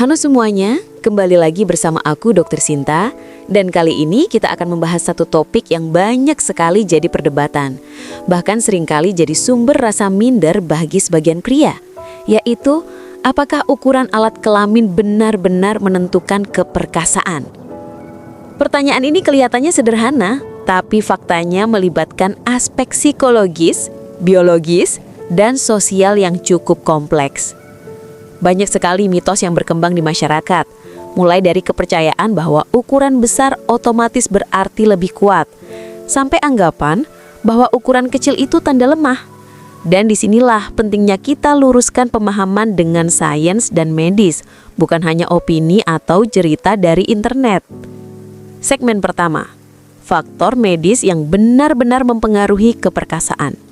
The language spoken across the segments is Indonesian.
Halo semuanya, kembali lagi bersama aku Dr. Sinta. Dan kali ini kita akan membahas satu topik yang banyak sekali jadi perdebatan. Bahkan seringkali jadi sumber rasa minder bagi sebagian pria. Yaitu, apakah ukuran alat kelamin benar-benar menentukan keperkasaan? Pertanyaan ini kelihatannya sederhana, tapi faktanya melibatkan aspek psikologis, biologis, dan sosial yang cukup kompleks. Banyak sekali mitos yang berkembang di masyarakat, mulai dari kepercayaan bahwa ukuran besar otomatis berarti lebih kuat, sampai anggapan bahwa ukuran kecil itu tanda lemah. Dan disinilah pentingnya kita luruskan pemahaman dengan sains dan medis, bukan hanya opini atau cerita dari internet. Segmen pertama, faktor medis yang benar-benar mempengaruhi keperkasaan.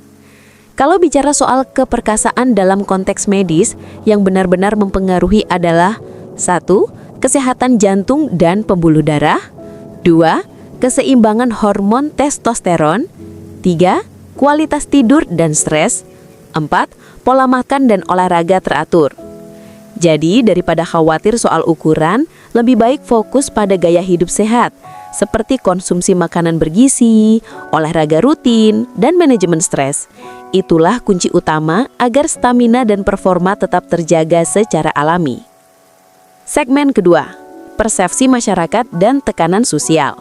Kalau bicara soal keperkasaan dalam konteks medis, yang benar-benar mempengaruhi adalah 1. Kesehatan jantung dan pembuluh darah. 2. Keseimbangan hormon testosteron. 3. Kualitas tidur dan stres. 4. Pola makan dan olahraga teratur. Jadi, daripada khawatir soal ukuran, lebih baik fokus pada gaya hidup sehat, seperti konsumsi makanan bergizi, olahraga rutin, dan manajemen stres. Itulah kunci utama agar stamina dan performa tetap terjaga secara alami. Segmen kedua, persepsi masyarakat dan tekanan sosial.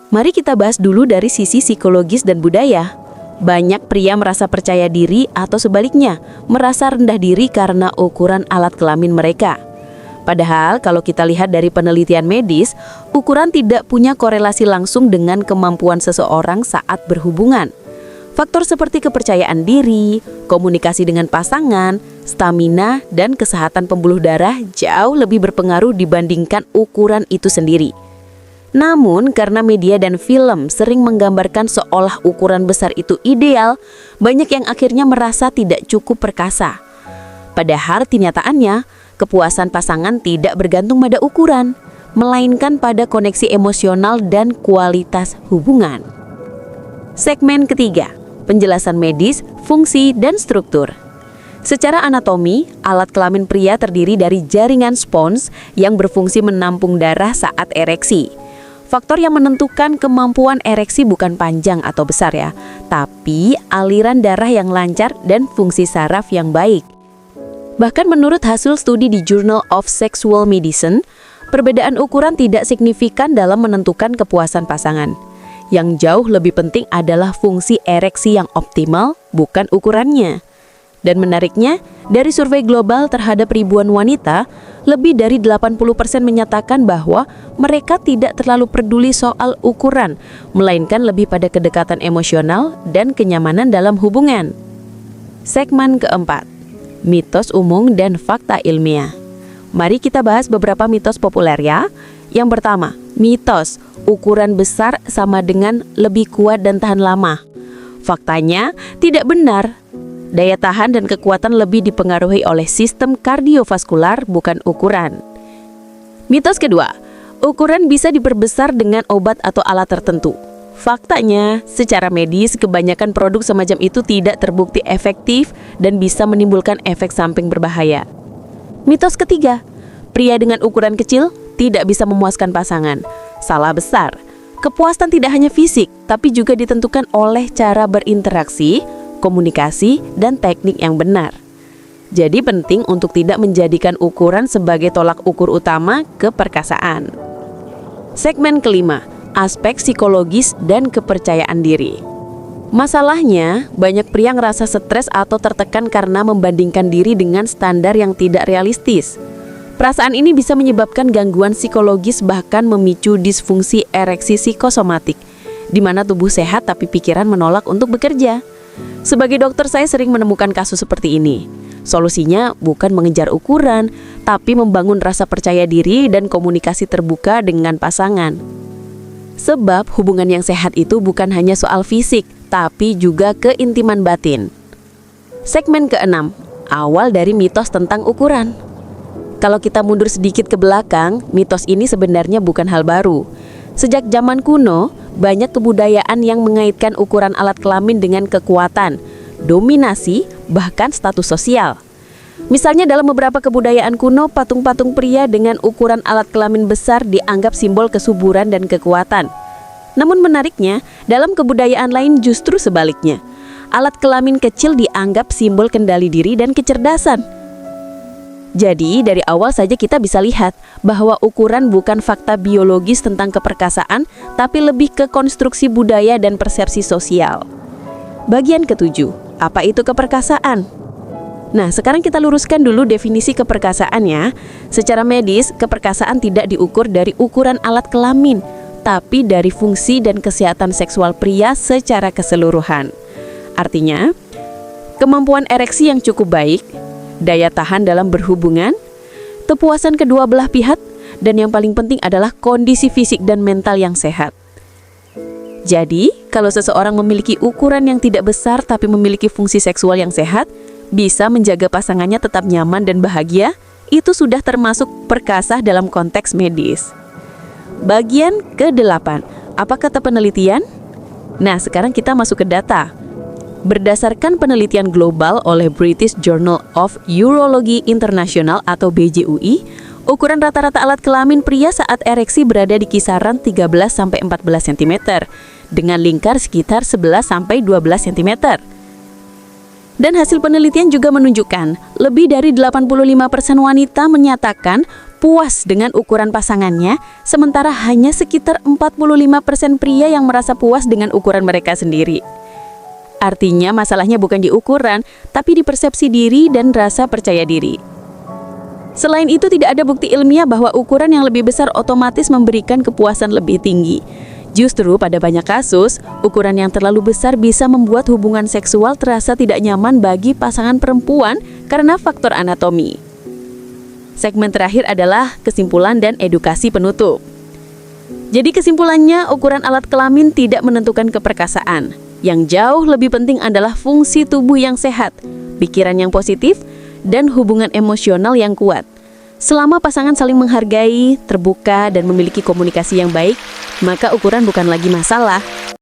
Mari kita bahas dulu dari sisi psikologis dan budaya. Banyak pria merasa percaya diri atau sebaliknya, merasa rendah diri karena ukuran alat kelamin mereka. Padahal kalau kita lihat dari penelitian medis, ukuran tidak punya korelasi langsung dengan kemampuan seseorang saat berhubungan. Faktor seperti kepercayaan diri, komunikasi dengan pasangan, stamina, dan kesehatan pembuluh darah jauh lebih berpengaruh dibandingkan ukuran itu sendiri. Namun, karena media dan film sering menggambarkan seolah ukuran besar itu ideal, banyak yang akhirnya merasa tidak cukup perkasa. Padahal kenyataannya, kepuasan pasangan tidak bergantung pada ukuran, melainkan pada koneksi emosional dan kualitas hubungan. Segmen ketiga, penjelasan medis, fungsi, dan struktur. Secara anatomi, alat kelamin pria terdiri dari jaringan spons yang berfungsi menampung darah saat ereksi. Faktor yang menentukan kemampuan ereksi bukan panjang atau besar ya, tapi aliran darah yang lancar dan fungsi saraf yang baik. Bahkan menurut hasil studi di Journal of Sexual Medicine, perbedaan ukuran tidak signifikan dalam menentukan kepuasan pasangan. Yang jauh lebih penting adalah fungsi ereksi yang optimal, bukan ukurannya. Dan menariknya, dari survei global terhadap ribuan wanita, lebih dari 80% menyatakan bahwa mereka tidak terlalu peduli soal ukuran, melainkan lebih pada kedekatan emosional dan kenyamanan dalam hubungan. Segmen keempat, mitos umum dan fakta ilmiah. Mari kita bahas beberapa mitos populer ya. Yang pertama, mitos ukuran besar sama dengan lebih kuat dan tahan lama. Faktanya tidak benar. Daya tahan dan kekuatan lebih dipengaruhi oleh sistem kardiovaskular, bukan ukuran. Mitos kedua, ukuran bisa diperbesar dengan obat atau alat tertentu. Faktanya, secara medis kebanyakan produk semacam itu tidak terbukti efektif dan bisa menimbulkan efek samping berbahaya. Mitos ketiga, pria dengan ukuran kecil tidak bisa memuaskan pasangan. Salah besar. Kepuasan tidak hanya fisik, tapi juga ditentukan oleh cara berinteraksi, komunikasi, dan teknik yang benar. Jadi penting untuk tidak menjadikan ukuran sebagai tolak ukur utama keperkasaan. Segmen kelima, aspek psikologis dan kepercayaan diri. Masalahnya, banyak pria ngerasa stres atau tertekan karena membandingkan diri dengan standar yang tidak realistis. Perasaan ini bisa menyebabkan gangguan psikologis, bahkan memicu disfungsi ereksi psikosomatik, di mana tubuh sehat tapi pikiran menolak untuk bekerja. Sebagai dokter, saya sering menemukan kasus seperti ini. Solusinya bukan mengejar ukuran, tapi membangun rasa percaya diri dan komunikasi terbuka dengan pasangan. Sebab hubungan yang sehat itu bukan hanya soal fisik, tapi juga keintiman batin. Segmen keenam, awal dari mitos tentang ukuran. Kalau kita mundur sedikit ke belakang, mitos ini sebenarnya bukan hal baru. Sejak zaman kuno, banyak kebudayaan yang mengaitkan ukuran alat kelamin dengan kekuatan, dominasi, bahkan status sosial. Misalnya dalam beberapa kebudayaan kuno, patung-patung pria dengan ukuran alat kelamin besar dianggap simbol kesuburan dan kekuatan. Namun menariknya, dalam kebudayaan lain justru sebaliknya. Alat kelamin kecil dianggap simbol kendali diri dan kecerdasan. Jadi, dari awal saja kita bisa lihat bahwa ukuran bukan fakta biologis tentang keperkasaan, tapi lebih ke konstruksi budaya dan persepsi sosial. Bagian ketujuh, apa itu keperkasaan? Nah, sekarang kita luruskan dulu definisi keperkasaan ya. Secara medis, keperkasaan tidak diukur dari ukuran alat kelamin, tapi dari fungsi dan kesehatan seksual pria secara keseluruhan. Artinya, kemampuan ereksi yang cukup baik, daya tahan dalam berhubungan, kepuasan kedua belah pihak, dan yang paling penting adalah kondisi fisik dan mental yang sehat. Jadi, kalau seseorang memiliki ukuran yang tidak besar tapi memiliki fungsi seksual yang sehat, bisa menjaga pasangannya tetap nyaman dan bahagia, itu sudah termasuk perkasa dalam konteks medis. Bagian ke-8, apa kata penelitian? Nah, sekarang kita masuk ke data. Berdasarkan penelitian global oleh British Journal of Urology International atau BJUI, ukuran rata-rata alat kelamin pria saat ereksi berada di kisaran 13-14 cm, dengan lingkar sekitar 11-12 cm. Dan hasil penelitian juga menunjukkan lebih dari 85% wanita menyatakan puas dengan ukuran pasangannya, sementara hanya sekitar 45% pria yang merasa puas dengan ukuran mereka sendiri. Artinya masalahnya bukan di ukuran, tapi di persepsi diri dan rasa percaya diri. Selain itu, tidak ada bukti ilmiah bahwa ukuran yang lebih besar otomatis memberikan kepuasan lebih tinggi. Justru pada banyak kasus, ukuran yang terlalu besar bisa membuat hubungan seksual terasa tidak nyaman bagi pasangan perempuan karena faktor anatomi. Segmen terakhir adalah kesimpulan dan edukasi penutup. Jadi kesimpulannya, ukuran alat kelamin tidak menentukan keperkasaan. Yang jauh lebih penting adalah fungsi tubuh yang sehat, pikiran yang positif, dan hubungan emosional yang kuat. Selama pasangan saling menghargai, terbuka, dan memiliki komunikasi yang baik, maka ukuran bukan lagi masalah.